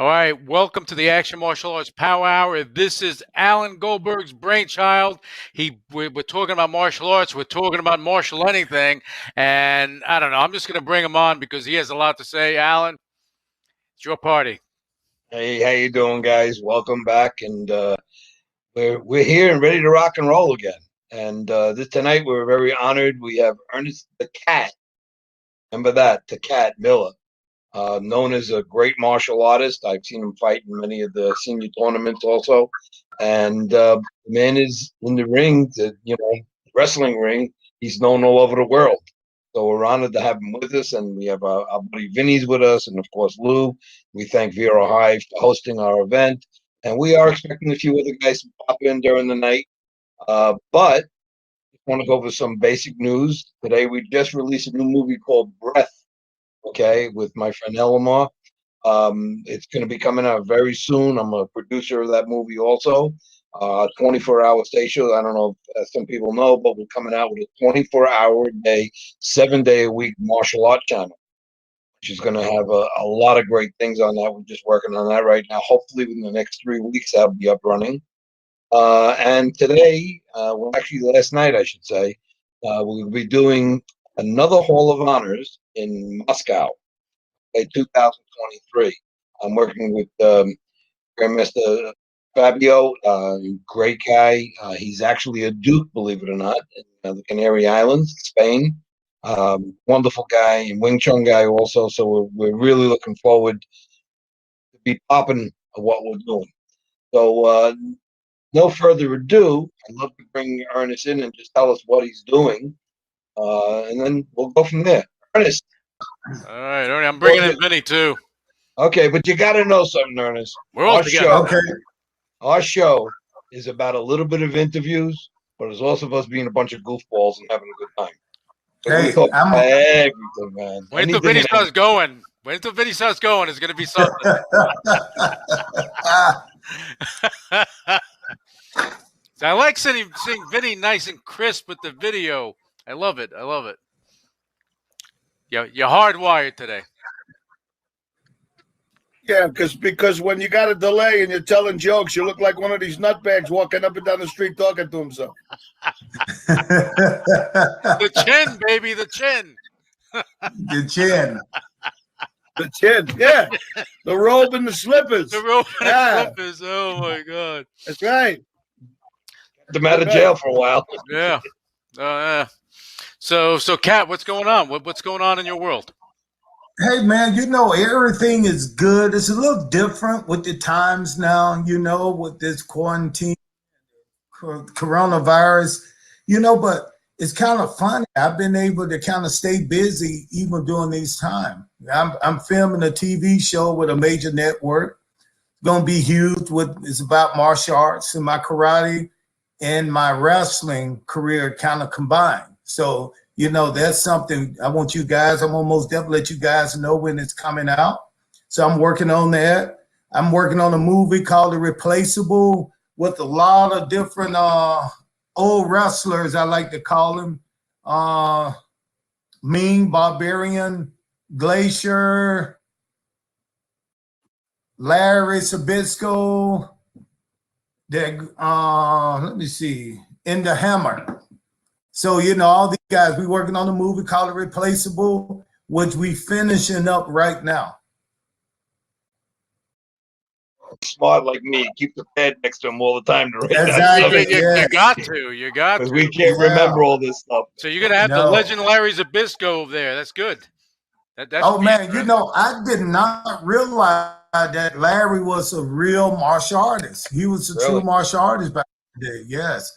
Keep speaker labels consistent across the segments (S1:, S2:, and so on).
S1: All right, welcome to the Action Martial Arts Power Hour. This is Alan Goldberg's brainchild. We're talking about martial arts. We're talking about martial anything. And I don't know, I'm just going to bring him on because he has a lot to say. Alan, it's your party.
S2: Hey, how you doing, guys? Welcome back, and we're here and ready to rock and roll again. And tonight we're very honored. We have Ernest the Cat. Remember that, the Cat Miller, known as a great martial artist. I've seen him fight in many of the senior tournaments also. And the man is in the ring, wrestling ring. He's known all over the world. So we're honored to have him with us, and we have our buddy Vinny's with us, and of course Lou. We thank Vera Hive for hosting our event, and we are expecting a few other guys to pop in during the night. But I want to go over some basic news. Today we just released a new movie called Breath, okay, with my friend Elamar. It's going to be coming out very soon. I'm a producer of that movie also. 24-hour station. I don't know if some people know, but we're coming out with a 24-hour day, 7-day-a-week martial art channel, which is going to have a lot of great things on that. We're just working on that right now. Hopefully within the next 3 weeks, that'll be up running. And today, well, actually last night, I should say, we'll be doing another Hall of Honors in Moscow in 2023. I'm working with Grandmaster Fabio, great guy. He's actually a Duke, believe it or not, in the Canary Islands, Spain. Wonderful guy, and Wing Chun guy also. So we're really looking forward to be popping what we're doing. So no further ado, I'd love to bring Ernest in and just tell us what he's doing, and then we'll go from there. Ernest.
S1: All right, I'm bringing in Vinny too.
S2: Okay, but you got to know something, Ernest.
S1: We're all together.
S2: Our show is about a little bit of interviews, but it's also supposed to being a bunch of goofballs and having a good time. So
S3: hey,
S2: I'm everything, man.
S1: Wait until Vinny starts going. Wait until Vinny starts going. It's going to be something. So I like seeing Vinny nice and crisp with the video. I love it. I love it. You're hardwired today.
S4: Yeah, because when you got a delay and you're telling jokes, you look like one of these nutbags walking up and down the street talking to himself.
S1: The chin, baby, the chin.
S3: The chin.
S4: The chin, yeah. The robe and the slippers.
S1: The robe and the slippers. Oh, my God.
S4: That's right.
S2: Got them out of jail for a while.
S1: Yeah. So, Kat, what's going on? What's going on in your world?
S3: Hey, man, everything is good. It's a little different with the times now, with this quarantine, coronavirus, but it's kind of funny. I've been able to kind of stay busy even during these times. I'm filming a TV show with a major network. It's going to be huge. It's about martial arts, and my karate and my wrestling career kind of combined. So, that's something I want you guys, I'm almost definitely let you guys know when it's coming out. So I'm working on that. I'm working on a movie called The Replaceable with a lot of different old wrestlers, I like to call them. Mean, Barbarian, Glacier, Larry Sabisco, let me see, In the Hammer. So, all these guys, we working on a movie called The Replaceable, which we finishing up right now.
S2: Smart like me, keep the pad next to him all the time to write
S3: Exactly.
S1: You got to.
S2: Because we can't remember all this stuff.
S1: So you're going to have the legend Larry Zabisco over there. That's good. That's
S3: man, I did not realize that Larry was a real martial artist. He was a true martial artist back in the day, yes.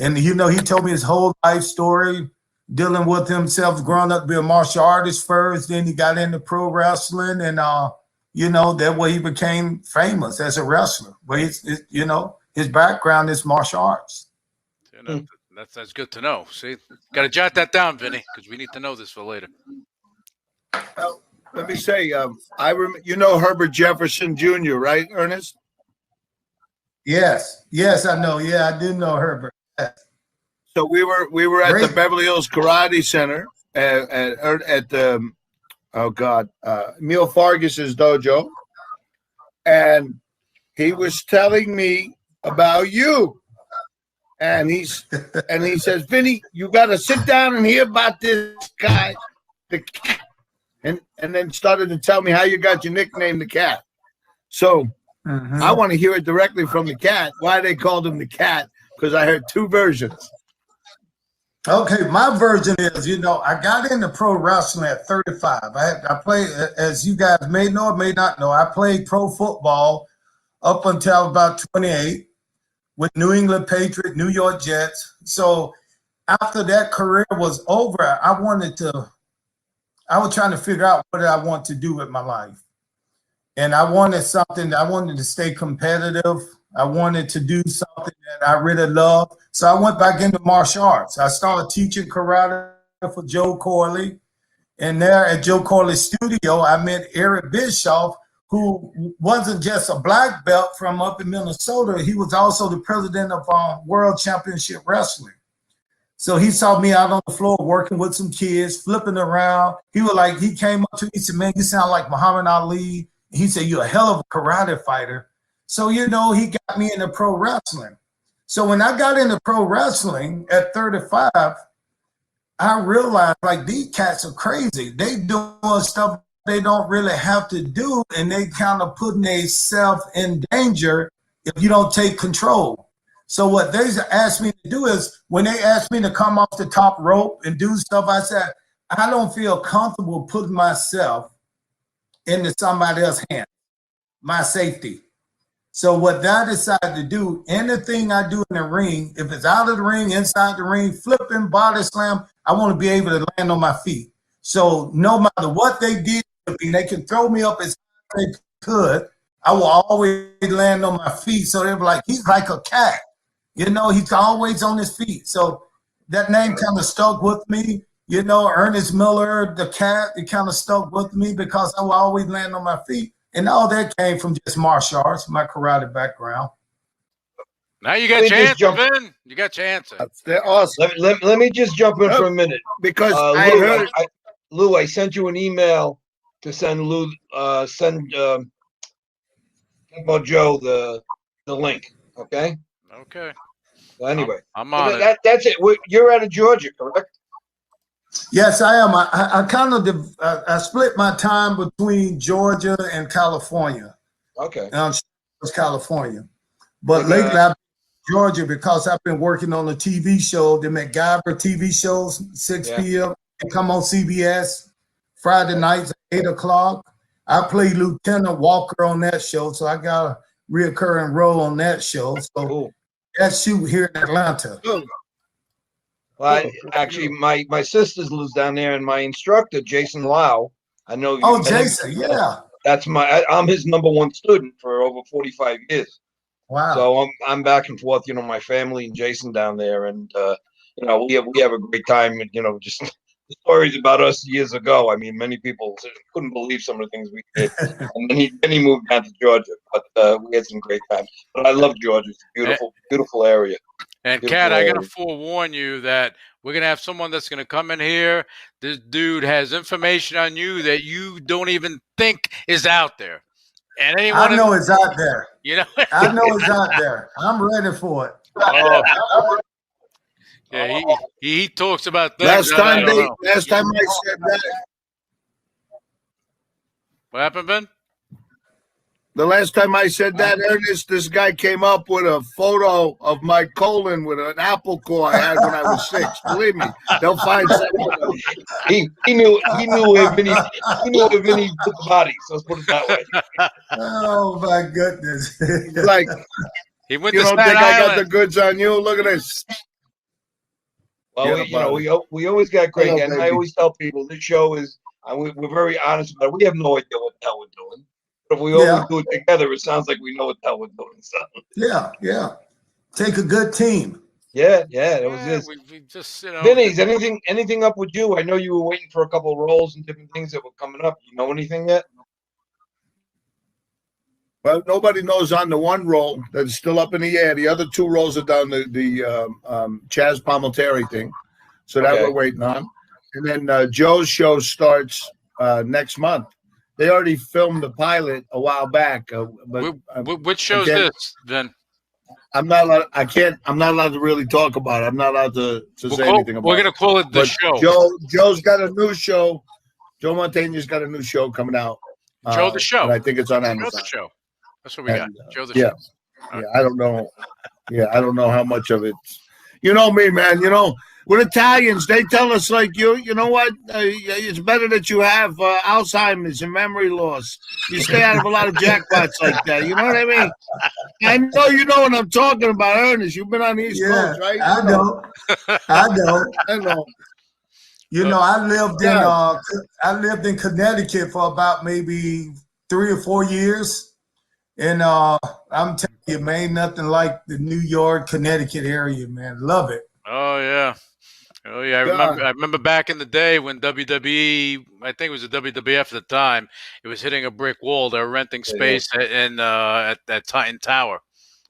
S3: And, he told me his whole life story, dealing with himself, growing up to be a martial artist first. Then he got into pro wrestling, and, that way he became famous as a wrestler. But, his background is martial arts.
S1: That's good to know. See, got to jot that down, Vinny, because we need to know this for later.
S4: Well, let me say, Herbert Jefferson Jr., right, Ernest?
S3: Yes, I know. Yeah, I do know Herbert.
S4: So we were at the Beverly Hills Karate Center at the Emil Fargus's dojo, and he was telling me about you. And he says, Vinny, you got to sit down and hear about this guy, the cat. And then started to tell me how you got your nickname, the cat. So I want to hear it directly from the cat, why they called him the cat, because I heard two versions.
S3: Okay, my version is, I got into pro wrestling at 35. I played, as you guys may know or may not know, I played pro football up until about 28 with New England Patriots, New York Jets. So after that career was over, I was trying to figure out what I want to do with my life. And I wanted to stay competitive. I wanted to do something that I really love. So I went back into martial arts. I started teaching karate for Joe Corley. And there at Joe Corley's studio, I met Eric Bischoff, who wasn't just a black belt from up in Minnesota. He was also the president of World Championship Wrestling. So he saw me out on the floor working with some kids, flipping around. He came up to me and said, man, you sound like Muhammad Ali. He said, you're a hell of a karate fighter. So, he got me into pro wrestling. So when I got into pro wrestling at 35, I realized these cats are crazy. They doing stuff they don't really have to do, and they kind of putting themselves in danger if you don't take control. So what they asked me to do is, when they asked me to come off the top rope and do stuff, I said, I don't feel comfortable putting myself into somebody else's hand, my safety. So what I decided to do, anything I do in the ring, if it's out of the ring, inside the ring, flipping, body slam, I want to be able to land on my feet. So no matter what they did, they can throw me up as high as they could, I will always land on my feet. So they were like, he's like a cat. He's always on his feet. So that name kind of stuck with me. Ernest Miller, the cat, it kind of stuck with me because I will always land on my feet. And all that came from just martial arts, my karate background.
S1: Now you got your answer, Vin. You got your answer.
S4: They're awesome.
S2: Let me just jump in for a minute.
S4: Because
S2: Lou, I sent you an email to send Lou, about Joe the link, okay?
S1: Okay.
S2: So anyway,
S1: I'm on it.
S2: That's it. You're out of Georgia, correct?
S3: Yes, I am. I kind of I split my time between Georgia and California.
S2: Okay.
S3: California, but lately I've been in Georgia because I've been working on a TV show, the MacGyver TV shows, 6 p.m. They come on CBS Friday nights at 8 o'clock. I play Lieutenant Walker on that show, so I got a reoccurring role on that show. So that shoot here in Atlanta.
S2: Well, actually, my sister's lives down there, and my instructor, Jason Lau, I know.
S3: Oh, Jason, yeah.
S2: I'm his #1 student for over 45 years.
S3: Wow.
S2: So I'm back and forth, my family and Jason down there, and we have a great time. Just the stories about us years ago. I mean, many people couldn't believe some of the things we did, and then he moved down to Georgia, but we had some great time. But I love Georgia; it's a beautiful, beautiful area.
S1: And Kat, I gotta forewarn you that we're gonna have someone that's gonna come in here. This dude has information on you that you don't even think is out there. And anyone
S3: I know it's out there. I know it's out there. I'm ready for it.
S1: Oh. Yeah, he talks about things.
S4: Last time I said that.
S1: What happened, Ben?
S4: The last time I said that, Ernest, this guy came up with a photo of my colon with an apple core I had when I was 6. Believe me, they'll find something.
S2: He knew where Vinny put the body. So let's put it that way.
S3: Oh my goodness!
S4: Like
S1: he went
S4: you
S1: to
S4: don't
S1: Staten
S4: think I got
S1: Island.
S4: the goods on you? Look at this.
S2: Well, we always got great. And I always tell people this show is we're very honest about it. We have no idea what the hell we're doing. But if we always do it together, it sounds like we know what the hell we're doing. So.
S3: Yeah. Take a good team.
S2: Yeah. That was this.
S1: We just,
S2: Vinny's, anything up with you? I know you were waiting for a couple of roles and different things that were coming up. You know anything yet?
S4: Well, nobody knows on the one role that's still up in the air. The other 2 roles are down the Chaz Palminteri thing. So that we're waiting on. And then Joe's show starts next month. they already filmed the pilot a while back. But
S1: Which show's this then?
S4: I'm not allowed. I can't. I'm not allowed to really talk about it. I'm not allowed to say anything about it.
S1: We're gonna call it the
S4: But
S1: show.
S4: Joe's got a new show. Joe Mantegna's got a new show coming out.
S1: Joe the Show.
S4: And I think it's on Amazon.
S1: Joe the Show. That's what we got. Joe the
S4: Yeah.
S1: Show.
S4: Yeah, I don't know. Yeah, I don't know how much of it. You know me, man. You know, with Italians, they tell us like you know what? It's better that you have Alzheimer's and memory loss. You stay out of a lot of jackpots like that. You know what I mean? I know you know what I'm talking about, Ernest. You've been on the East Coast, right?
S3: I know.
S4: I know.
S3: You know, I lived in Connecticut for about maybe 3 or 4 years, and I'm telling you, man, nothing like the New York, Connecticut area, man. Love it.
S1: Oh yeah. I remember back in the day when WWE, I think it was the WWF at the time, it was hitting a brick wall. They were renting space at that Titan Tower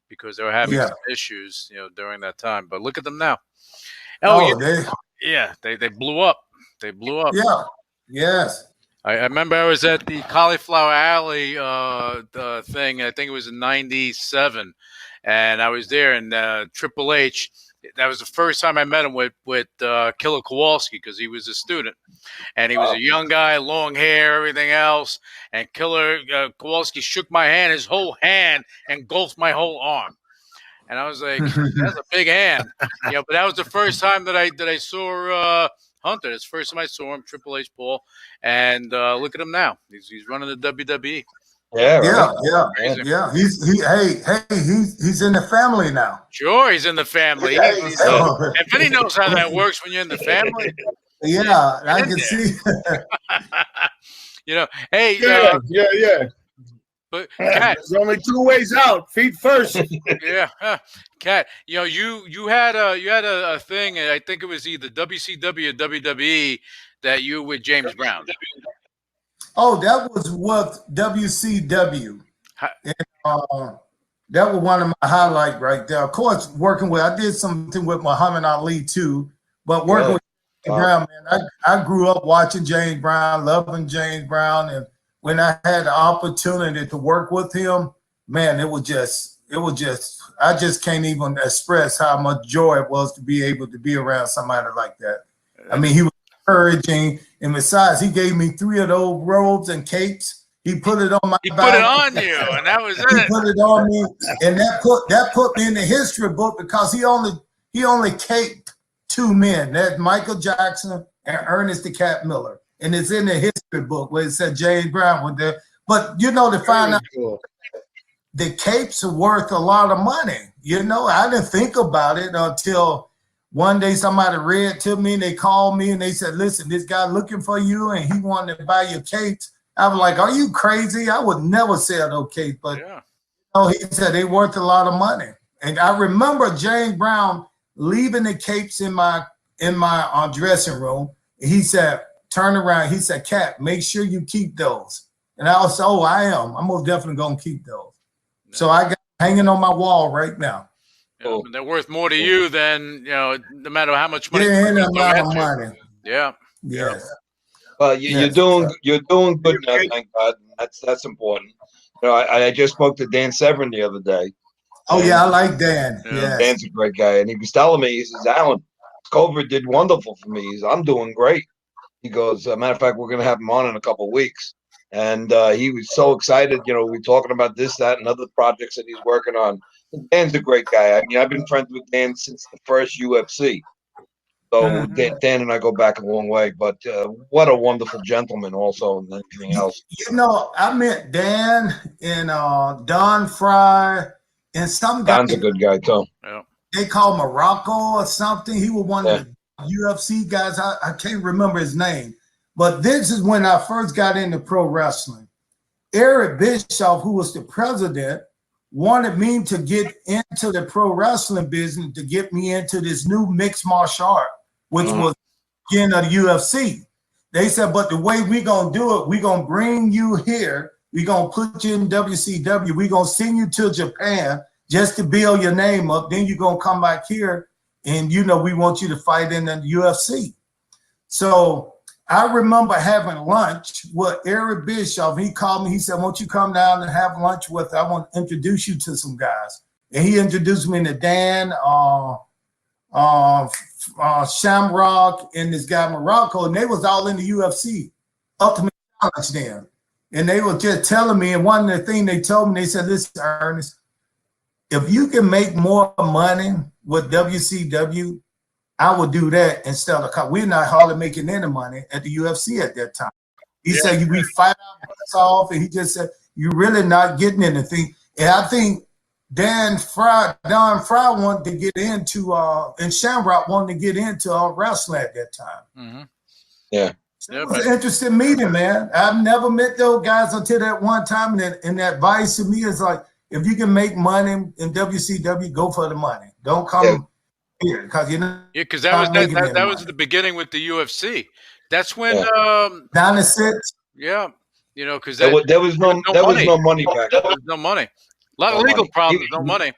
S1: because they were having some issues, you know, during that time. But look at them now. They blew up. They blew up.
S3: Yeah. Yes.
S1: I remember I was at the Cauliflower Alley thing. I think it was in '97, and I was there. And Triple H. That was the first time I met him with Killer Kowalski because he was a student, and he was a young guy, long hair, everything else. And Killer Kowalski shook my hand. His whole hand engulfed my whole arm. And I was like, that's a big hand. You know, but that was the first time that I saw Hunter. It's the first time I saw him, Triple H Paul. And look at him now. He's running the WWE.
S2: Yeah.
S3: He's in the family now.
S1: Sure, he's in the family. And Vinny knows how that works when you're in the family.
S3: Yeah, I can see.
S1: You know, hey.
S4: Yeah.
S1: But Kat,
S4: there's only 2 ways out. Feet first.
S1: Yeah, Kat. You know, you had a thing. I think it was either WCW or WWE that you with James Brown.
S3: Oh, that was what WCW. And, that was one of my highlights right there. Of course, I did something with Muhammad Ali too, but working with James Brown, man, I grew up watching James Brown, loving James Brown, and when I had the opportunity to work with him, man, it was just, I just can't even express how much joy it was to be able to be around somebody like that. I mean, he was encouraging, and besides, he gave me 3 of those robes and capes. He put it on my back.
S1: He put it on you, and that was it.
S3: He put it on me, and that put me in the history book because he only caped 2 men. That's Michael Jackson and Ernest the Cat Miller. And it's in the history book where it said James Brown was there. But, you know, to find out the capes are worth a lot of money. You know, I didn't think about it until one day somebody read to me and they called me and they said, listen, this guy looking for you and he wanted to buy your capes. I was like, are you crazy? I would never sell those capes. But you know, he said they worth a lot of money. And I remember James Brown leaving the capes in my dressing room. He said, turn around. He said, Cat, make sure you keep those. And I was, I am. I'm most definitely going to keep those. Yeah. So I got hanging on my wall right now.
S1: Yeah, they're worth more to you than, you know, no matter how much money.
S3: Yeah, no matter money.
S1: Yeah.
S3: Yes.
S2: Well, you're doing good now, thank God. That's important. You know, I just spoke to Dan Severn the other day.
S3: Oh yeah, I like Dan.
S2: Yeah, Dan's a great guy, and he was telling me, he says, Alan, COVID did wonderful for me. I'm doing great. He goes, matter of fact, we're going to have him on in a couple of weeks. And he was so excited. You know, we're talking about this, that, and other projects that he's working on. Dan's a great guy. I mean, I've been friends with Dan since the first UFC. So Dan and I go back a long way. But what a wonderful gentleman also and everything else.
S3: You know, I met Dan and Don Fry and some guy.
S2: Don's a good guy, too.
S1: Yeah.
S3: They call Morocco or something. He was one of the UFC guys. I can't remember his name, but this is when I first got into pro wrestling. Eric Bischoff, who was the president, wanted me to get into the pro wrestling business to get me into this new mixed martial art, which was beginning of the UFC. They said, but the way we're going to do it, we're going to bring you here. We're going to put you in WCW. We're going to send you to Japan just to build your name up. Then you're going to come back here. And, you know, we want you to fight in the UFC. So I remember having lunch with Eric Bischoff. He called me. He said, "Won't you come down and have lunch with? I want to introduce you to some guys." And he introduced me to Dan, Shamrock, and this guy Morocco, and they was all in the UFC, Ultimate Challenge then. And they were just telling me, and one of the things they told me, they said, "Listen, Ernest, if you can make more money with WCW, I would do that instead of, we're not hardly making any money at the UFC at that time." He said, "We fight our butts off," and he just said, "You're really not getting anything." And I think Don Fry wanted to get into, and Shamrock wanted to get into wrestling at that time.
S1: Mm-hmm.
S2: Yeah.
S3: So it was an interesting meeting, man. I've never met those guys until that one time, and that advice to me is like, if you can make money in WCW, go for the money. Don't come here because you're not.
S1: Yeah, because that was the beginning with the UFC. That's when
S3: 96.
S1: Yeah, you know, because
S2: there was no money back then.
S1: There was no money. A lot of legal problems, no money.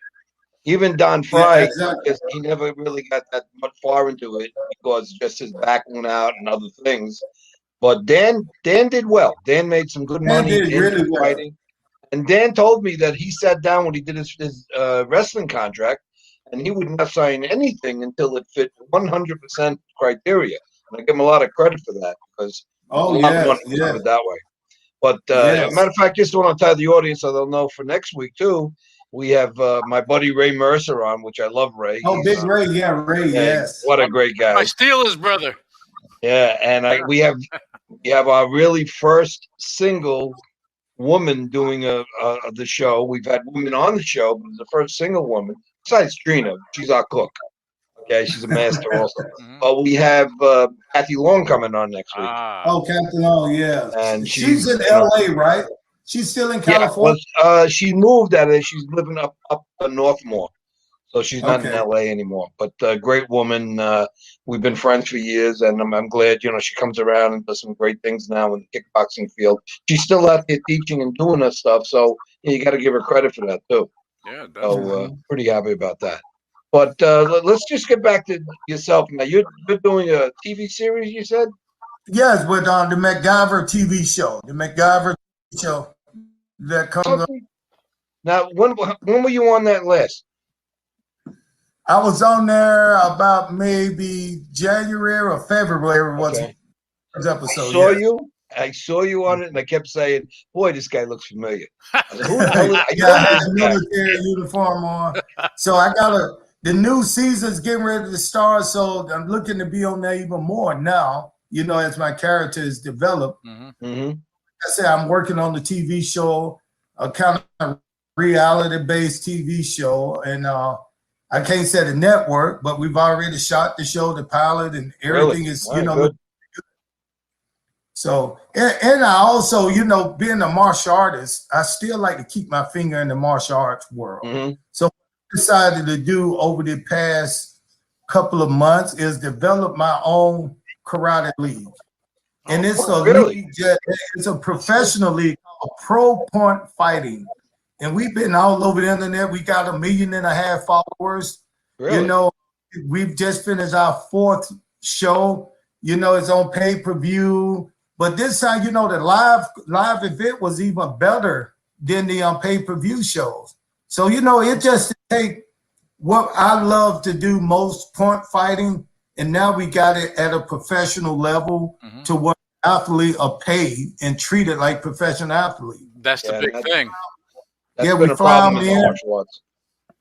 S2: Even Don Fry,
S3: exactly.
S2: he never really got that much far into it because just his back went out and other things. But Dan did well. Dan made some good money.
S3: Dan did really well.
S2: Fighting. And Dan told me that he sat down when he did his wrestling contract, and he would not sign anything until it fit 100% criteria. And I give him a lot of credit for that because a lot of money it that way. But as a matter of fact, just want to tell the audience so they'll know for next week too. We have my buddy Ray Mercer on, which I love Ray.
S3: Oh, Big Ray, Ray, yes.
S2: What a great guy.
S1: My Steelers brother.
S2: Yeah, and we have our really first single woman doing the show. We've had women on the show, but it's the first single woman besides Trina. She's our cook. Okay, she's a master also. But we have Kathy Long coming on next week.
S3: Oh, Kathy Long, yeah.
S2: And
S3: she's in LA, right? She's still in California.
S2: Yeah, she moved out of there. She's living up north more. So she's not in LA anymore. But great woman. We've been friends for years, and I'm glad, she comes around and does some great things now in the kickboxing field. She's still out there teaching and doing her stuff, so you got to give her credit for that too.
S1: Yeah,
S2: so pretty happy about that. But let's just get back to yourself now. You're doing a TV series, you said?
S3: Yes, with the MacGyver TV show. The MacGyver TV show that comes up.
S2: Now, when were you on that list?
S3: I was on there about maybe January or February was the first episode.
S2: I saw you on it, and I kept saying, "Boy, this guy looks familiar." I was like, who the hell
S3: I had a military uniform on. So I got the new season's getting ready to start, so I'm looking to be on there even more now, as my character is developed. I said, I'm working on the TV show, a kind of reality-based TV show, and I can't say the network, but we've already shot the show, the pilot, and everything is,
S2: good.
S3: So, and I also, being a martial artist, I still like to keep my finger in the martial arts world. So what I decided to do over the past couple of months is develop my own karate league. And it's league, it's a professional league called Pro Point Fighting. And we've been all over the internet. We got 1.5 million followers.
S2: Really?
S3: We've just finished our 4th show. It's on pay-per-view. But this time, the live event was even better than the pay-per-view shows. So, it just take what I love to do most, point fighting, and now we got it at a professional level to what athletes are paid and treated like professional athletes.
S1: That's the big thing.
S3: We fly them in.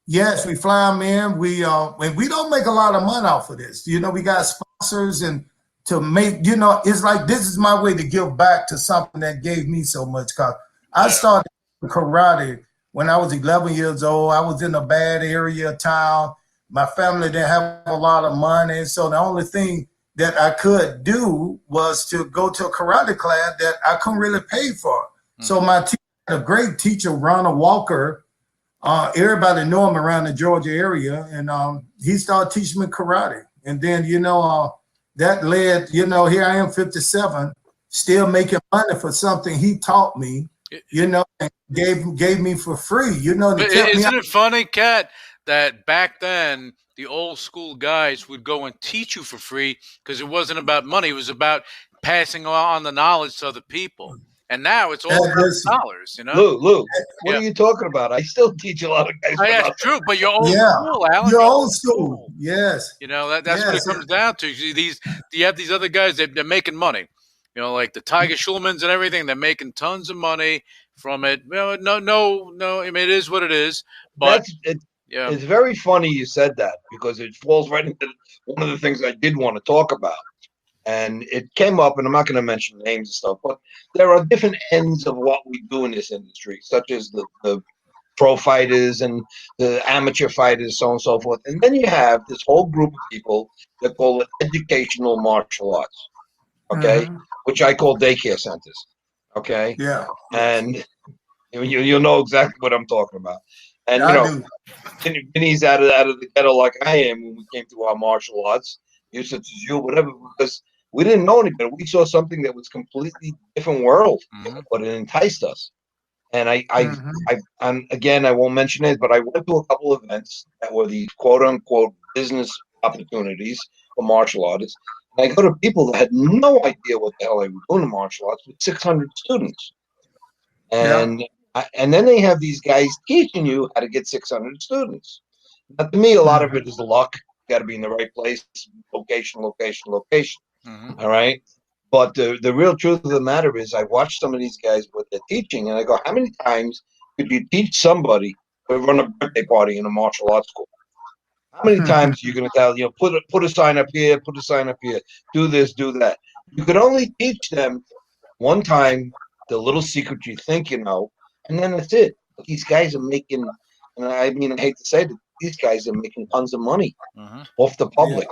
S3: Yes, we fly them in. And we don't make a lot of money off of this. We got sponsors and to make, it's like this is my way to give back to something that gave me so much. Cause I started karate when I was 11 years old. I was in a bad area of town. My family didn't have a lot of money. So the only thing that I could do was to go to a karate class that I couldn't really pay for. So my a great teacher, Ronald Walker, everybody know him around the Georgia area, and he started teaching me karate. And then, that led, here I am 57, still making money for something he taught me, and gave me for free,
S1: Isn't it funny, Kat, that back then the old school guys would go and teach you for free because it wasn't about money. It was about passing on the knowledge to other people. And now it's all
S3: And
S1: about
S3: listen,
S1: dollars, you know.
S2: Lou, what
S1: Yeah.
S2: are you talking about? I still teach a lot of guys.
S1: Oh, yeah,
S2: about
S1: it's true, but you're old
S3: yeah,
S1: school, Alan.
S3: you're old school. Yes,
S1: You know, that's what it
S3: yes.
S1: comes down to. You have these other guys that they're making money. You know, like the Tiger Schulmans and everything. They're making tons of money from it. You know, no. I mean, it is what it is. But
S2: That's it.
S1: yeah,
S2: It's very funny you said that because it falls right into one of the things I did want to talk about. And it came up, and I'm not going to mention names and stuff, but there are different ends of what we do in this industry, such as the pro fighters and the amateur fighters, so on and so forth. And then you have this whole group of people that call it educational martial arts, okay, which I call daycare centers, okay?
S3: Yeah.
S2: And you'll know exactly what I'm talking about. And,
S3: I do.
S2: Vinny's out of the ghetto like I am when we came to our martial arts, you such as you, whatever, because we didn't know any better. We saw something that was completely different world, but it enticed us. And and again, I won't mention it, but I went to a couple of events that were the quote unquote business opportunities for martial artists. And I go to people that had no idea what the hell they were doing in martial arts with 600 students. And and then they have these guys teaching you how to get 600 students. Now, to me, a lot of it is luck. You got to be in the right place, location. All right. But the real truth of the matter is, I watch some of these guys what they're teaching, and I go, how many times could you teach somebody to run a birthday party in a martial arts school? How many times are you going to tell, put a sign up here, put a sign up here, do this, do that? You could only teach them one time the little secret you think you know, and then that's it. But these guys are making, and I mean, I hate to say that, these guys are making tons of money off the public.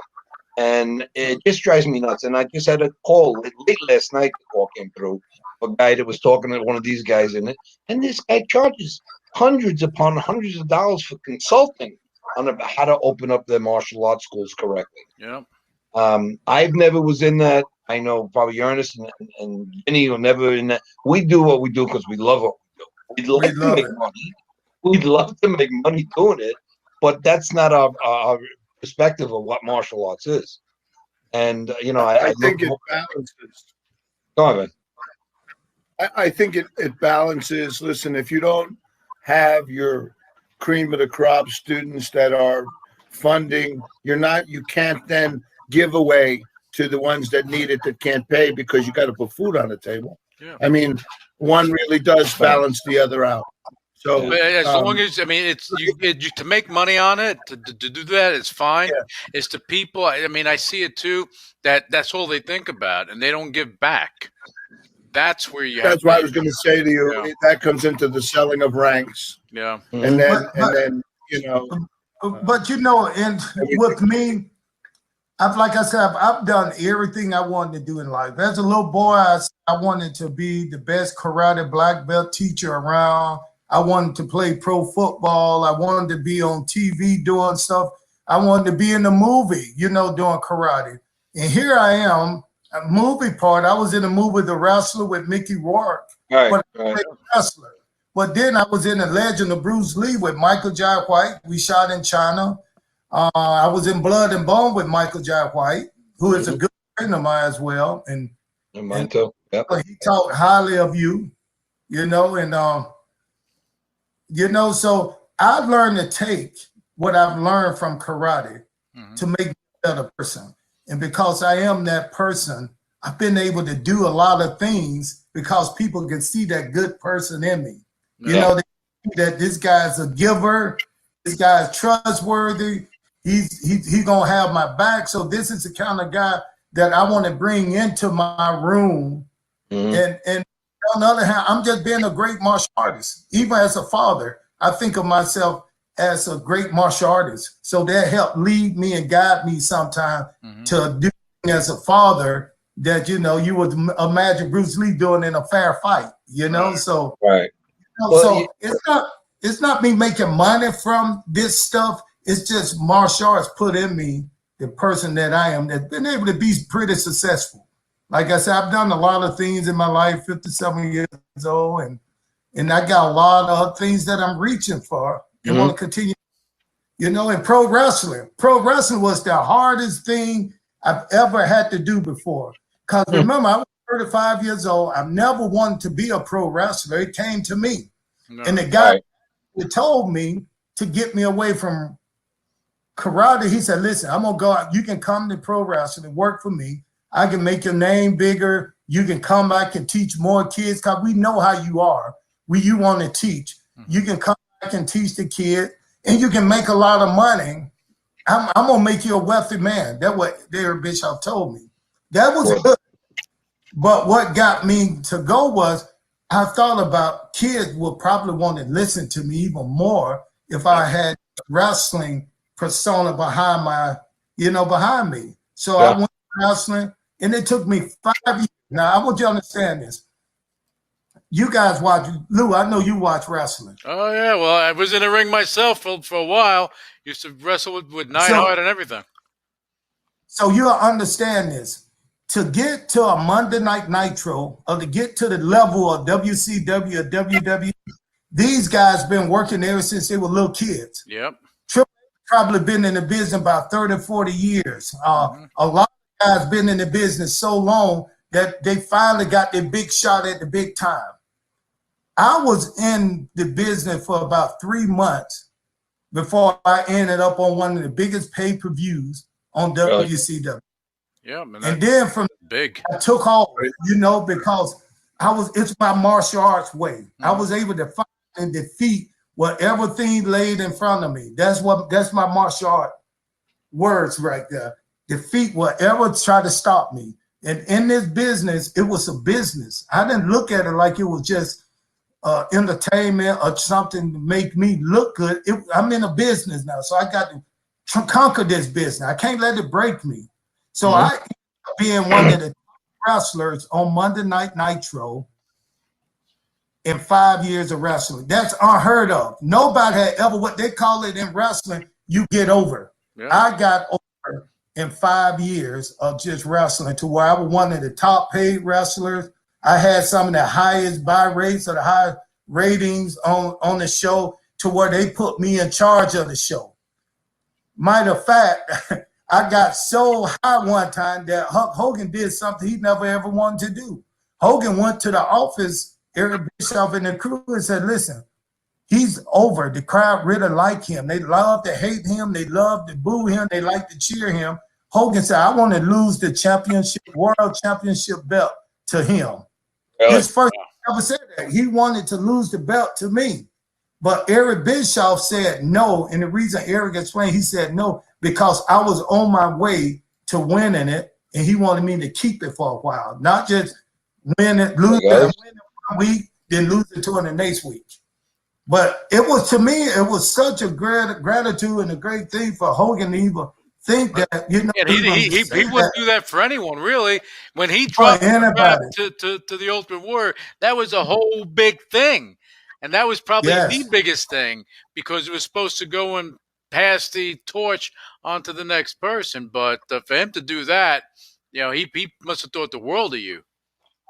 S2: And it just drives me nuts. And I just had a call late last night. The call came through. A guy that was talking to one of these guys in it. And this guy charges hundreds upon hundreds of dollars for consulting on how to open up their martial arts schools correctly.
S1: Yeah.
S2: I've never was in that. I know probably Ernest and Vinny were never in that. We do what we do because we love what we do. We'd like to make money. We'd love to make money doing it. But that's not our perspective of what martial arts is. And I
S4: think it balances.
S2: Go on, man.
S4: I think it balances. Listen, if you don't have your cream of the crop students that are funding, you can't then give away to the ones that need it that can't pay because you got to put food on the table. Yeah. I mean, one really does balance the other out. So
S1: as long as it's to make money on it, to do that, it's fine. Yeah. It's to people. I mean, I see it too. That's all they think about, and they don't give back. That's where you.
S4: That's what I was going to say to you. That comes into the selling of ranks.
S1: Yeah,
S4: and then
S3: But and with me, like I said, I've done everything I wanted to do in life. As a little boy, I wanted to be the best karate black belt teacher around. I wanted to play pro football. I wanted to be on TV doing stuff. I wanted to be in a movie, doing karate. And here I am, a movie part. I was in a movie, The Wrestler, with Mickey Rourke. But I played a wrestler. But then I was in The Legend of Bruce Lee with Michael Jai White. We shot in China. I was in Blood and Bone with Michael Jai White, who is a good friend of mine as well. And
S2: mine too. Yep.
S3: He talked highly of you, so I've learned to take what I've learned from karate to make me a better person. And because I am that person, I've been able to do a lot of things because people can see that good person in me. That this guy's a giver, this guy's trustworthy, he's gonna have my back. So this is the kind of guy that I want to bring into my room. And on the other hand, I'm just being a great martial artist. Even as a father, I think of myself as a great martial artist. So that helped lead me and guide me sometimes to do as a father that, you would imagine Bruce Lee doing in a fair fight, So, so it's not me making money from this stuff. It's just martial arts put in me the person that I am, that's been able to be pretty successful. Like I said, I've done a lot of things in my life, 57 years old, and I got a lot of things that I'm reaching for and want to continue. In pro wrestling was the hardest thing I've ever had to do before Because remember, I was 35 years old. I've never wanted to be a pro wrestler. It came to me.
S1: No.
S3: And the guy who told me to get me away from karate, he said, listen, I'm going to go out. You can come to pro wrestling and work for me. I can make your name bigger. You can come back and teach more kids because we know how you are. You want to teach. You can come back and teach the kid, and you can make a lot of money. I'm going to make you a wealthy man. That's what their bishop told me. That was good. But what got me to go was I thought about kids would probably want to listen to me even more if I had wrestling persona behind me. So I went to wrestling, and it took me 5 years. Now, I want you to understand this. You guys watch, Lou, I know you watch wrestling.
S1: Oh, yeah. Well, I was in a ring myself for a while. Used to wrestle with Neidhart and everything.
S3: So you'll understand this. To get to a Monday Night Nitro, or to get to the level of WCW or WWE, these guys been working ever since they were little kids.
S1: Yep.
S3: Triple H probably been in the business about 30, 40 years. A lot of guys been in the business so long that they finally got their big shot at the big time. I was in the business for about 3 months before I ended up on one of the biggest pay-per-views on WCW.
S1: Yeah, man,
S3: and then from
S1: big,
S3: I took off, because it's my martial arts way. I was able to fight and defeat whatever thing laid in front of me. That's my martial art words right there. Defeat whatever tried to stop me. And in this business, it was a business. I didn't look at it like it was just entertainment or something to make me look good. I'm in a business now, so I got to conquer this business. I can't let it break me. So I ended up being one of the wrestlers on Monday Night Nitro in 5 years of wrestling. That's unheard of. Nobody had ever, what they call it in wrestling, you get over. Yeah. I got over in 5 years of just wrestling to where I was one of the top paid wrestlers. I had some of the highest buy rates or the high ratings on the show to where they put me in charge of the show. Matter of fact, I got so high one time that Hulk Hogan did something he never ever wanted to do. Hogan went to the office, Eric Bischoff and the crew, and said, listen, he's over. The crowd really like him. They love to hate him. They love to boo him. They like to cheer him. Hogan said, I want to lose the world championship belt to him. Really? His first ever said that. He wanted to lose the belt to me. But Eric Bischoff said no. And the reason Eric explained, he said no, because I was on my way to winning it, and he wanted me to keep it for a while, not just win it, lose it 1 week, then lose it to the next week. But it was, to me, it was such a great gratitude and a great thing for Hogan to even think that,
S1: he wouldn't do that for anyone, really. When he dropped to the Ultimate Warrior, that was a whole big thing. And that was probably the biggest thing, because it was supposed to go and pass the torch on to the next person. But for him to do that, he must have thought the world of you.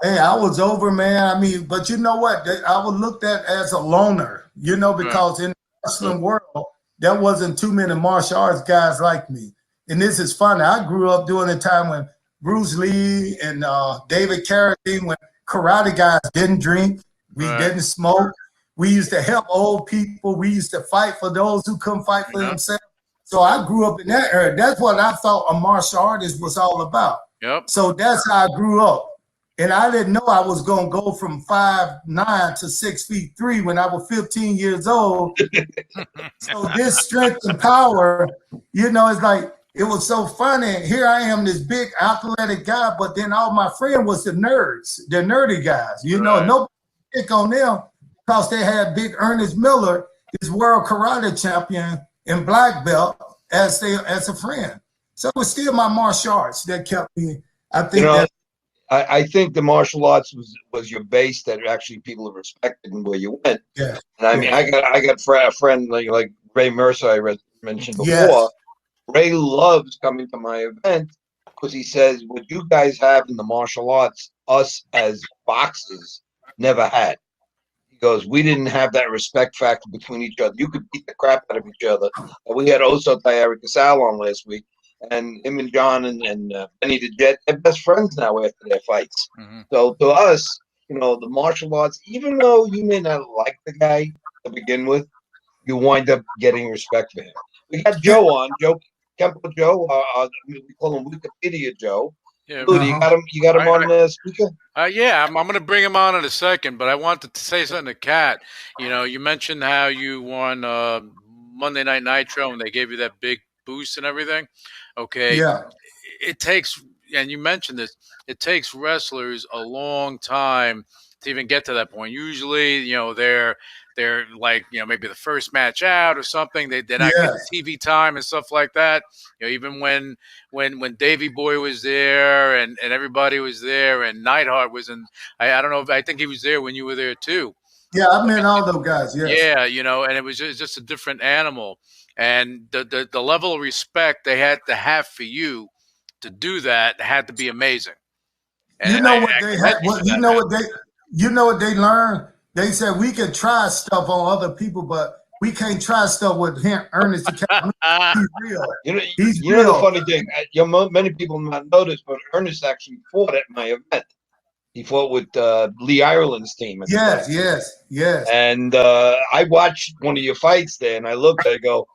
S3: Hey, I was over, man. I mean, but you know what? I was looked at as a loner, because in the wrestling world, there wasn't too many martial arts guys like me. And this is funny. I grew up during the time when Bruce Lee and David Carradine, when karate guys didn't drink, we didn't smoke. We used to help old people. We used to fight for those who couldn't fight for themselves. So I grew up in that era. That's what I thought a martial artist was all about.
S1: Yep.
S3: So that's how I grew up. And I didn't know I was going to go from 5'9" to 6'3" when I was 15 years old. So this strength and power, it's like, it was so funny. Here I am, this big athletic guy, but then all my friends was the nerds, the nerdy guys. Nobody pick on them because they had big Ernest Miller, his world karate champion in black belt, as a friend. So it was still my martial arts that kept me.
S2: I think the martial arts was your base that actually people have respected and where you went.
S3: Yeah.
S2: And I mean, I got a friend like Ray Mercer I mentioned before.
S3: Yes.
S2: Ray loves coming to my event because he says what you guys have in the martial arts, us as boxers never had. He goes, we didn't have that respect factor between each other. You could beat the crap out of each other. We had Oso Tayari Casal on last week. and him and John and Benny the Jet, they're best friends now after their fights.
S1: Mhm.
S2: So to us, the martial arts, even though you may not like the guy to begin with, you wind up getting respect for him. We got Joe on, Kempo Joe. We call him Wikipedia Joe.
S1: Yeah,
S2: Lou, you got him. You got him on speaker.
S1: yeah, I'm going to bring him on in a second, but I wanted to say something to Kat. You mentioned how you won Monday Night Nitro and they gave you that big boost and everything. Okay,
S3: Yeah.
S1: it takes, and you mentioned this, it takes wrestlers a long time to even get to that point. Usually, they're like, maybe the first match out or something. They're not getting TV time and stuff like that. Even when Davey Boy was there and everybody was there and Neidhart was in, I don't know, I think he was there when you were there too.
S3: Yeah, I met all those guys. Yes.
S1: Yeah, and it was just a different animal. And the level of respect they had to have for you to do that had to be amazing. And
S3: you know what they learned? They said we could try stuff on other people, but we can't try stuff with him, Ernest. He's real.
S2: He's real. The funny thing, many people might not know this, but Ernest actually fought at my event. He fought with Lee Ireland's team.
S3: Yes.
S2: And I watched one of your fights there, and I looked at it, go,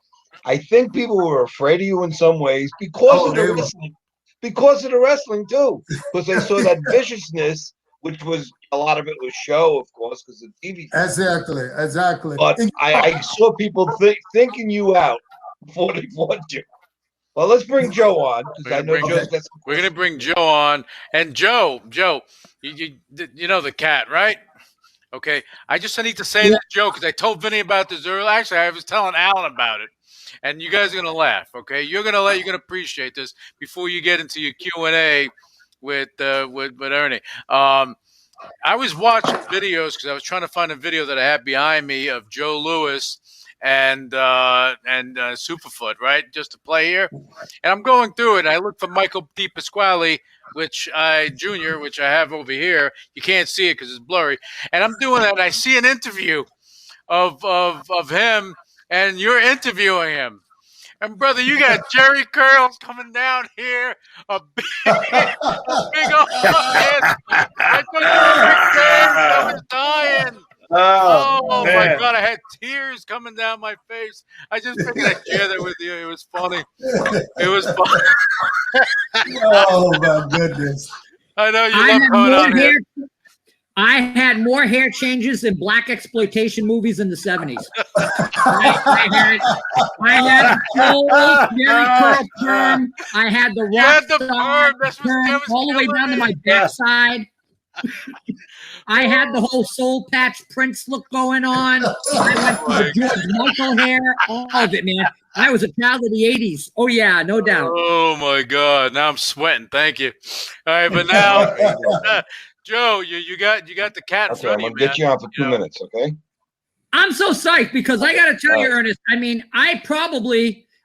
S2: I think people were afraid of you in some ways because of the wrestling. Because of the wrestling too, because they saw that viciousness, which was a lot of it was show, of course, because of TV.
S3: Exactly.
S2: But I saw people thinking you out before they fought you. Well, let's bring Joe on because I know Joe's got some.
S1: We're gonna bring Joe on, and Joe, you know the cat, right? Okay, I need to say this, Joe, because I told Vinny about this earlier. Actually, I was telling Alan about it. And you guys are gonna laugh, okay? You're gonna appreciate this before you get into your Q&A with Ernie. I was watching videos because I was trying to find a video that I had behind me of Joe Louis and Superfoot, right? Just to play here. And I'm going through it. And I look for Michael D. Pasquale, Jr., which I have over here. You can't see it because it's blurry. And I'm doing that. And I see an interview of him. And you're interviewing him. And, brother, you got Jerry curls coming down here, a big old head. I thought you were Rick James. I was dying. Oh my God, I had tears coming down my face. I just figured I'd share that with you. It was funny. It was funny.
S3: Oh, my goodness.
S1: I know you love coming on here.
S5: I had more hair changes in black exploitation movies in the 70s. I had full Jerry curl perm. I had the rock perm all the way down to my backside. I had the whole soul patch Prince look going on. I went to the George Michael hair, all of it, man. I was a child of the 80s. Oh, yeah, no doubt.
S1: Oh, my God. Now I'm sweating. Thank you. All right, but now... Joe, you got the cat in front of you, man.
S2: I'm going to get you on for 2 minutes, okay?
S5: I'm so psyched because I got to tell you, Ernest, I mean, a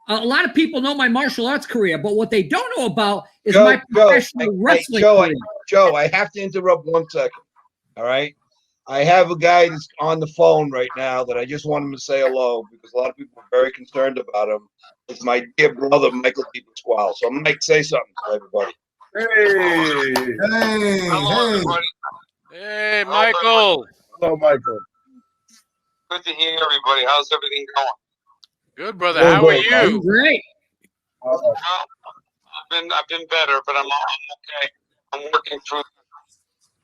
S5: lot of people know my martial arts career, but what they don't know about is my professional wrestling career.
S2: Joe, I have to interrupt 1 second, all right? I have a guy that's on the phone right now that I just want him to say hello because a lot of people are very concerned about him. It's my dear brother, Michael D. Pasquale. So, Mike, say something to everybody.
S4: Hey.
S2: Hello, everybody.
S1: Hey, Michael.
S4: Hello, Michael.
S6: Good to hear everybody. How's everything going?
S1: Good, brother. How are you?
S5: Great.
S6: Well, I've been better, but I'm okay. I'm working through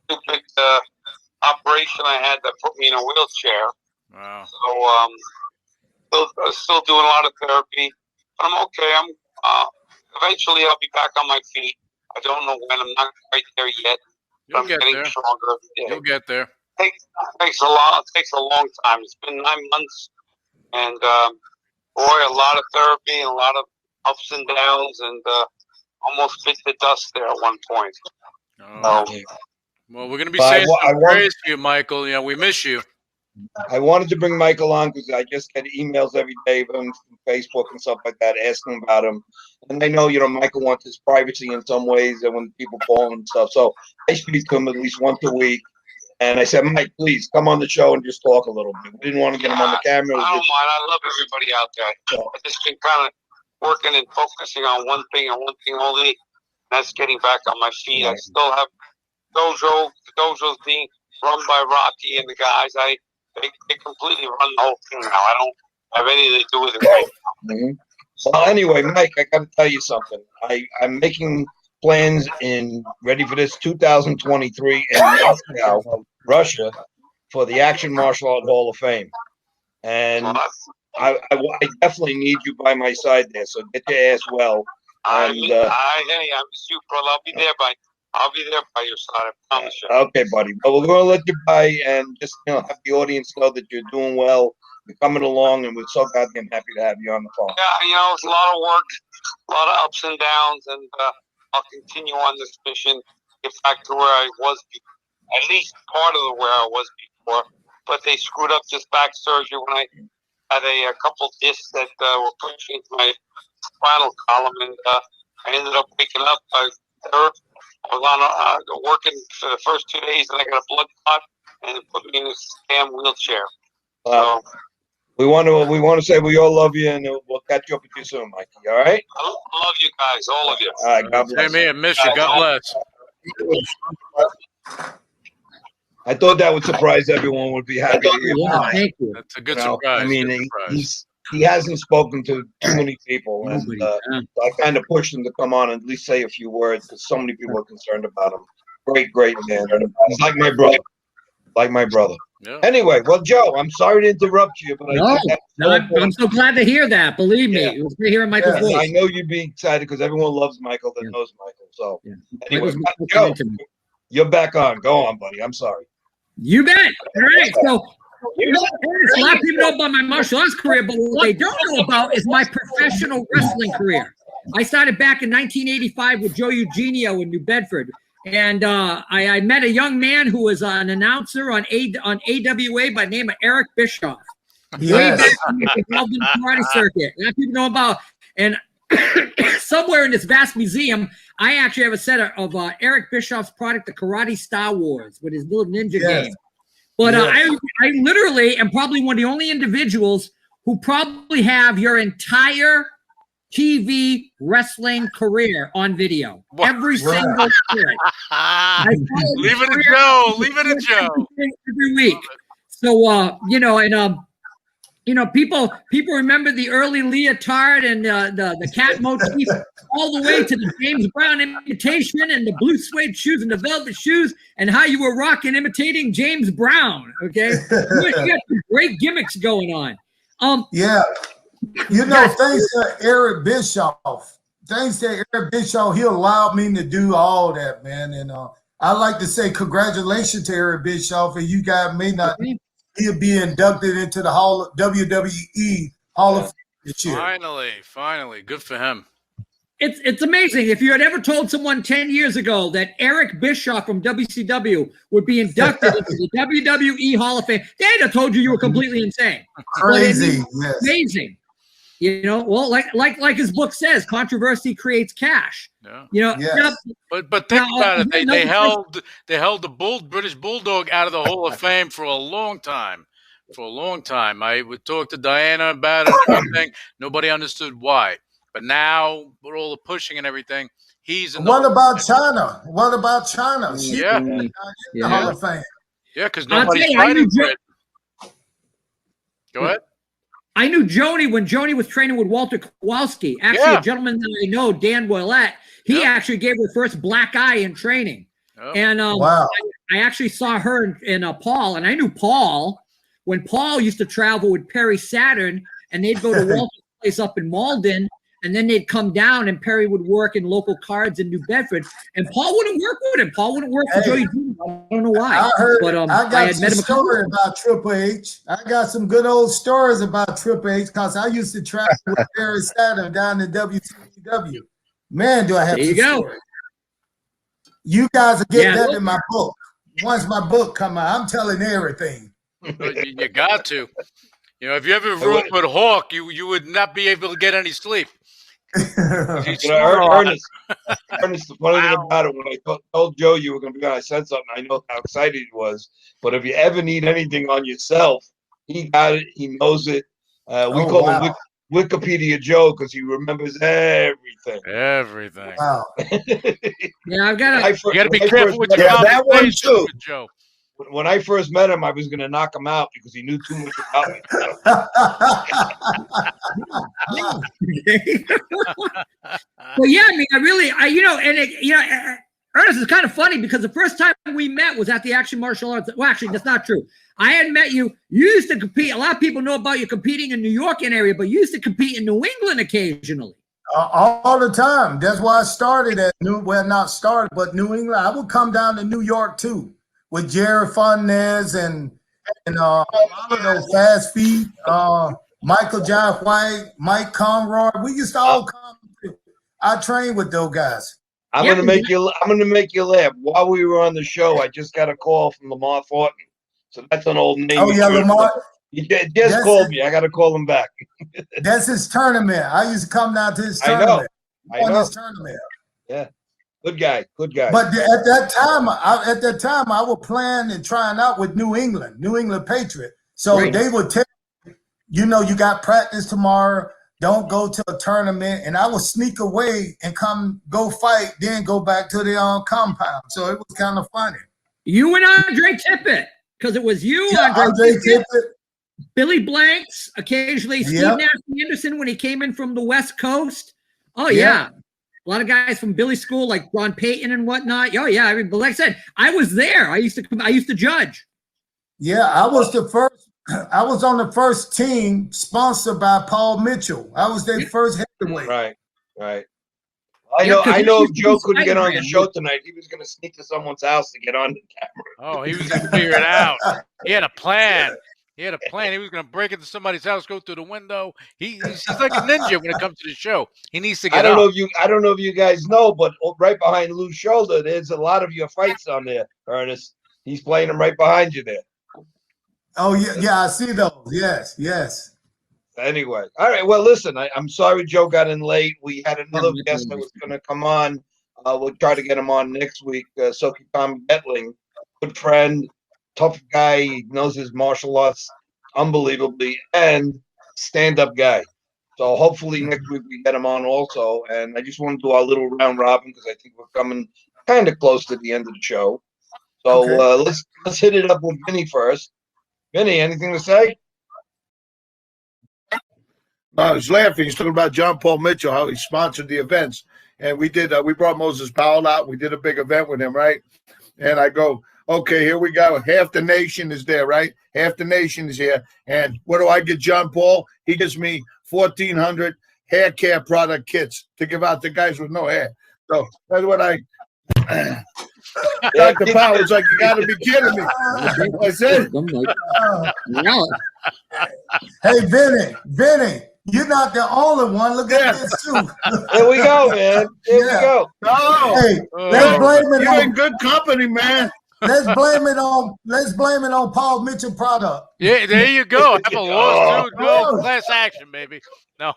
S6: the stupid operation I had that put me in a wheelchair.
S1: Wow.
S6: So still doing a lot of therapy. I'm okay. Eventually I'll be back on my feet. I don't know when. I'm not quite there yet.
S1: You'll
S6: I'm
S1: get
S6: getting
S1: there.
S6: stronger. Yeah.
S1: You'll get there.
S6: It takes a long time. It's been 9 months, and boy, a lot of therapy and a lot of ups and downs, and almost bit the dust there at one point.
S1: Oh. Well, we're going to be saying some praise for you, Michael. We miss you.
S2: I wanted to bring Michael on because I just get emails every day from Facebook and stuff like that asking about him. And I know, Michael wants his privacy in some ways and when people call him and stuff. So I speak to him at least once a week. And I said, Mike, please come on the show and just talk a little bit. We didn't want to get him on the camera.
S6: I don't mind. I love everybody out there. I've just been kind of working and focusing on one thing and one thing only. That's getting back on my feet. I still have the dojo's being run by Rocky and the guys. They completely run the whole thing now. I don't have anything to do with it right now.
S2: Mm-hmm. Well, anyway, Mike, I got to tell you something. I'm making plans ready for this 2023 in Moscow, Russia, for the Action Martial Art Hall of Fame. And I definitely need you by my side there, so get your ass well.
S6: Hey, I'm super. I'll be there by your side. I promise you.
S2: Okay, buddy. Well, we're going to let you by and just have the audience know that you're doing well. You're coming along, and we're so goddamn happy to have you on the phone.
S6: Yeah, it's a lot of work, a lot of ups and downs, and I'll continue on this mission, get back to where I was, at least part of where I was before. But they screwed up this back surgery when I had a couple discs that were pushing into my spinal column, and I ended up waking up. I was on working for the first 2 days, and I got a blood clot, and it put me in this damn wheelchair. So.
S2: We want to say we all love you, and we'll catch up with you soon, Mikey. All right?
S6: I love you guys, all of you.
S2: All right, God bless.
S1: Same here. Miss you. God bless.
S2: I thought that would surprise everyone. Would be happy to hear.
S5: Yeah, thank you.
S1: That's a good surprise.
S2: I mean, he hasn't spoken to too many people, and I kind of pushed him to come on and at least say a few words because so many people are concerned about him. Great man. He's like my brother. Yeah. Anyway, well, Joe, I'm sorry to interrupt you, but
S5: I'm so glad to hear that. Believe me, it was great hearing Michael's voice.
S2: I know you'd be excited because everyone loves Michael that knows Michael. So, anyway, Joe, you're back on. Go on, buddy. I'm sorry.
S5: You bet. All right. So, a lot of people know about my martial arts career, but what they don't know about is my professional wrestling career. I started back in 1985 with Joe Eugenio in New Bedford. And I met a young man who was an announcer on AWA by the name of Eric Bischoff.
S3: Yes.
S5: Way back involved in the karate circuit. A lot of people know about. And somewhere in this vast museum, I actually have a set of Eric Bischoff's product, the Karate Star Wars, with his little ninja game. But I literally am probably one of the only individuals who probably have your entire TV wrestling career on video. Every single year.
S1: Leave it at Joe. Leave it at Joe.
S5: Every week. So people remember the early leotard and the cat motif all the way to the James Brown imitation and the blue suede shoes and the velvet shoes and how you were rocking imitating James Brown. Okay. You got some great gimmicks going on.
S3: Thanks to Eric Bischoff. He allowed me to do all that, man. And I like to say congratulations to Eric Bischoff. And you guys may not, he'll be inducted into the WWE Hall of Fame this year.
S1: Finally, good for him.
S5: It's amazing. If you had ever told someone 10 years ago that Eric Bischoff from WCW would be inducted into the WWE Hall of Fame, they'd have told you were completely insane.
S3: Crazy,
S5: amazing. Well, like his book says, controversy creates cash.
S1: Yeah. But think about it. They held the British Bulldog out of the Hall of Fame for a long time. I would talk to Diana about it and everything. Nobody understood why. But now, with all the pushing and everything, he's in the
S3: What about China? She's in the Hall of Fame.
S1: Yeah, because nobody's fighting for it. Go ahead.
S5: I knew Joni when Joni was training with Walter Kowalski. Actually, a gentleman that I know, Dan Willett, he actually gave her first black eye in training. And I actually saw her and Paul, and I knew Paul when Paul used to travel with Perry Saturn, and they'd go to Walter's place up in Malden, and then they'd come down, and Perry would work in local cards in New Bedford, and Paul wouldn't work with him. Paul wouldn't work for Joey Jr. I don't know why.
S3: I got some story about Triple H. I got some good old stories about Triple H because I used to travel with Perry Saturn down in WCW. Man, do I have some stories. You guys will get that in my book. Once my book come out, I'm telling everything.
S1: You got to. If you ever roomed with Hawk, you would not be able to get any sleep.
S2: Ernest, the funny thing about it, when I told Joe you were going to be on, I said something. I know how excited he was. But if you ever need anything on yourself, he got it. He knows it. We Wikipedia Joe because he remembers everything.
S1: Everything.
S3: Wow.
S5: Yeah, I've got
S1: You got to be
S2: when I
S1: careful
S2: first
S1: with
S2: met
S1: your
S2: him-
S4: that one
S1: conversations
S4: too.
S1: with Joe.
S2: when I first met him, I was going to knock him out because he knew too much about me.
S5: Well, yeah, I mean, Ernest, is kind of funny because the first time we met was at the Action Martial Arts. Well, actually, that's not true. I had met you. You used to compete. A lot of people know about you competing in New York and area, but you used to compete in New England occasionally.
S3: All the time. That's why I started at not started, but New England. I would come down to New York too with Jerry Fonez and a lot of those fast feet. Michael John White, Mike Conroy. We used to all come. I trained with those guys.
S2: I'm gonna make you laugh. While we were on the show, I just got a call from Lamar Thornton. So that's an old name.
S3: Oh yeah, Lamar.
S2: He just called me. I got to call him back.
S3: That's his tournament. I used to come down to his tournament.
S2: I know.
S3: His tournament.
S2: Yeah, good guy. Good guy.
S3: But at that time, I was playing and trying out with New England Patriot. So they would tell you got practice tomorrow. Don't go to a tournament, and I would sneak away and go fight, then go back to the compound. So it was kind of funny.
S5: You and Andre Tippett, because it was you,
S3: Andre Tippett,
S5: Billy Blanks, occasionally Steve Nash Anderson when he came in from the West Coast. Oh yeah. A lot of guys from Billy's school, like Ron Payton and whatnot. Oh yeah, I mean, but like I said, I was there. I used to judge.
S3: Yeah, I was the first. I was on the first team sponsored by Paul Mitchell. I was their first heavyweight.
S2: Right. I know if Joe couldn't get on the show tonight, he was going to sneak to someone's house to get on the camera.
S1: Oh, he was going to figure it out. He had a plan. He was going to break into somebody's house, go through the window. He's like a ninja when it comes to the show. He needs to get
S2: I don't know if you guys know, but right behind Lou's shoulder, there's a lot of your fights on there, Ernest. He's playing them right behind you there.
S3: Oh yeah, I see those. Yes.
S2: Anyway, all right. Well, listen, I'm sorry Joe got in late. We had another guest that was going to come on. We'll try to get him on next week. Soki Tom Getling, good friend, tough guy. He knows his martial arts unbelievably, and stand-up guy. So hopefully next week we get him on also. And I just want to do our little round robin because I think we're coming kind of close to the end of the show. So let's hit it up with Vinny first. Vinny, anything to say?
S4: No, I was laughing. He's talking about John Paul Mitchell, how he sponsored the events. And we did, we brought Moses Powell out. We did a big event with him, right? And I go, okay, here we go. Half the nation is there, right? Half the nation is here. And what do I get John Paul? He gives me 1,400 hair care product kits to give out to guys with no hair. So that's what I... Dr. Powell's like, you got to be kidding me. I said,
S3: hey, Vinny, you're not the only one. Look at this too.
S2: There we go, man. There we go.
S4: Oh,
S3: hey, let's blame it
S4: you're
S3: on
S4: in good company, man.
S3: Let's blame it on Paul Mitchell product.
S1: Yeah, there you go. Have a lawsuit, no class action, baby. No.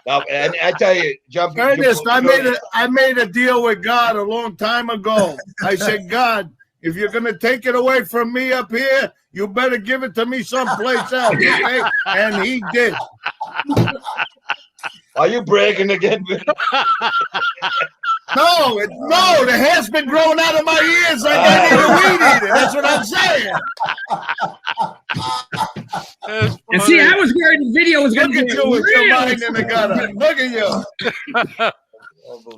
S2: No, and I tell you,
S4: Ernest, I made a deal with God a long time ago. I said, God, if you're gonna take it away from me up here, you better give it to me someplace else, okay? And he did.
S2: Are you bragging again?
S4: No, the hair's been growing out of my ears like I need a weed eater. That's what I'm saying.
S5: And see, I was worried the video was going
S4: Look
S5: to
S4: at
S5: get
S4: you with your
S5: real.
S4: mind in the gutter. Look at you.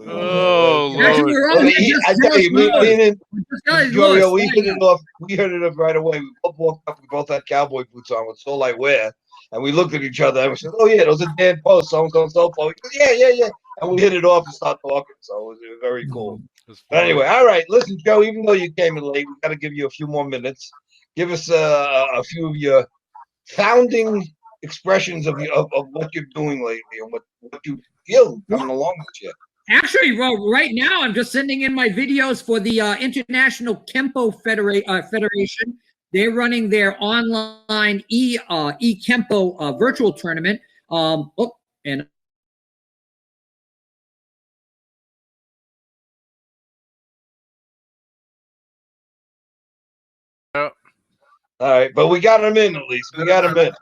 S1: Oh,
S5: Actually,
S1: Lord.
S5: we're all
S2: Well,
S5: just
S2: I tell you, me and Jorio, we hit it off. We hit it up right away. We both walked up. We both had cowboy boots on with Soul Light wear, and we looked at each other and we said, "Oh yeah, those are Dan Post, so and so, so forth." Yeah. And we hit it off and started talking. So it was very cool. But anyway, all right. Listen, Joe. Even though you came in late, we got to give you a few more minutes. Give us a few of your founding expressions of what you're doing lately and what you feel coming along this year.
S5: Actually, right now, I'm just sending in my videos for the International Kempo Federation. They're running their online e-Kempo virtual tournament.
S2: All right, but we got him in at least. We got him in.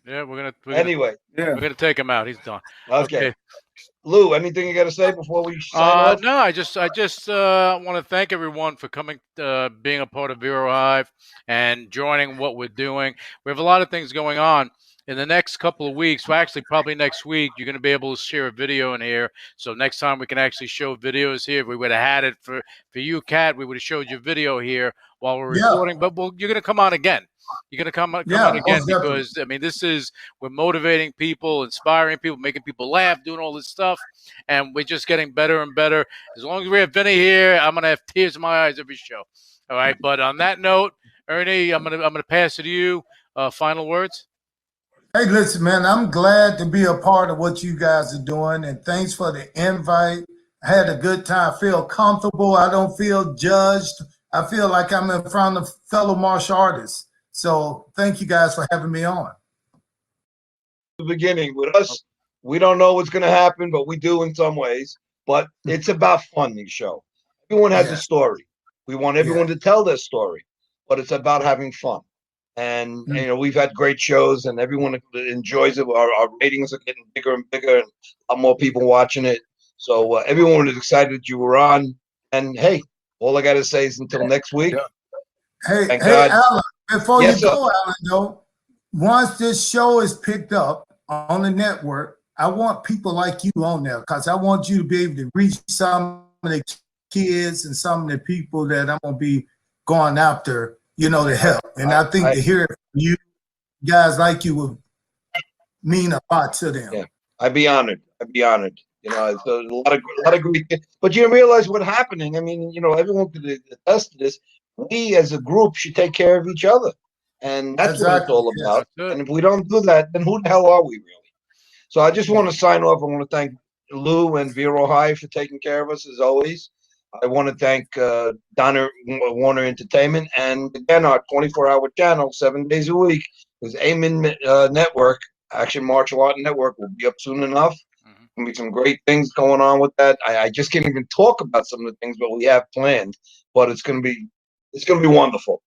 S1: Yeah,
S2: Anyway,
S4: Yeah.
S1: we're gonna take him out. He's done.
S2: okay. Lou, anything you got to say before we sign off?
S1: No, I just want to thank everyone for coming, being a part of Vero Hive and joining what we're doing. We have a lot of things going on. In the next couple of weeks, well, actually, probably next week, you're going to be able to share a video in here. So next time we can actually show videos here. If we would have had it for you, Kat, we would have showed you video here while we're
S3: Yeah.
S1: recording. But you're going to come on again. You're going to come on
S3: Yeah,
S1: again
S3: most definitely.
S1: because, I mean, we're motivating people, inspiring people, making people laugh, doing all this stuff. And we're just getting better and better. As long as we have Vinny here, I'm going to have tears in my eyes every show. All right. But on that note, Ernie, I'm gonna pass it to you. Final words.
S3: Hey, listen, man, I'm glad to be a part of what you guys are doing, and thanks for the invite. I had a good time. I feel comfortable. I don't feel judged. I feel like I'm in front of fellow martial artists. So thank you guys for having me on.
S2: The beginning with us, we don't know what's going to happen, but we do in some ways. But it's about fun, the show. Everyone has a story. We want everyone to tell their story, but it's about having fun. And you know, we've had great shows, and everyone enjoys it. Our ratings are getting bigger and bigger, and a lot more people watching it. So everyone is excited that you were on. And hey, all I got to say is until next week.
S3: Hey,
S2: Thank God.
S3: Alan, before
S2: Yes,
S3: you
S2: sir.
S3: go, Alan, though, once this show is picked up on the network, I want people like you on there because I want you to be able to reach some of the kids and some of the people that I'm going to be going after, you know, to help. And I think to hear it from you guys like you would mean a lot to them.
S2: Yeah, I'd be honored. I'd be honored. You know, it's a lot of great things. But you realize what's happening. I mean, you know, everyone could attest to this. We as a group should take care of each other. And that's what it's all about. And if we don't do that, then who the hell are we really? So I just want to sign off. I want to thank Lou and Vero High for taking care of us as always. I want to thank Donner Warner Entertainment, and again, our 24-hour channel, 7 days a week, is Amen Network, Action Martial Art Network, will be up soon enough. There'll be some great things going on with that. I just can't even talk about some of the things, but we have planned. But it's gonna be wonderful.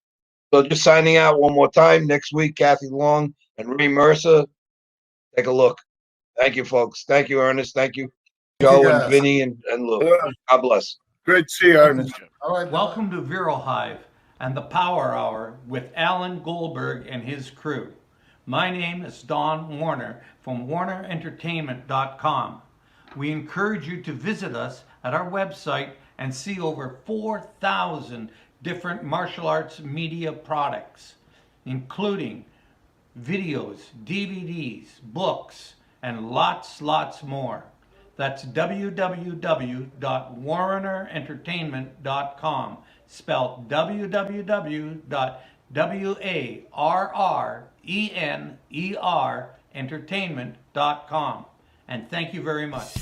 S2: So just signing out one more time. Next week, Kathy Long and Ray Mercer. Take a look. Thank you, folks. Thank you, Ernest. Thank you, Joe and Vinny and Lou. God bless.
S4: Great to see you, Ernest.
S3: All right.
S7: Welcome to Vero Hive and the Power Hour with Alan Goldberg and his crew. My name is Don Warner from WarnerEntertainment.com. We encourage you to visit us at our website and see over 4,000 different martial arts media products, including videos, DVDs, books, and lots more. That's www.warnerentertainment.com, spelled www.warrener entertainment.com. And thank you very much.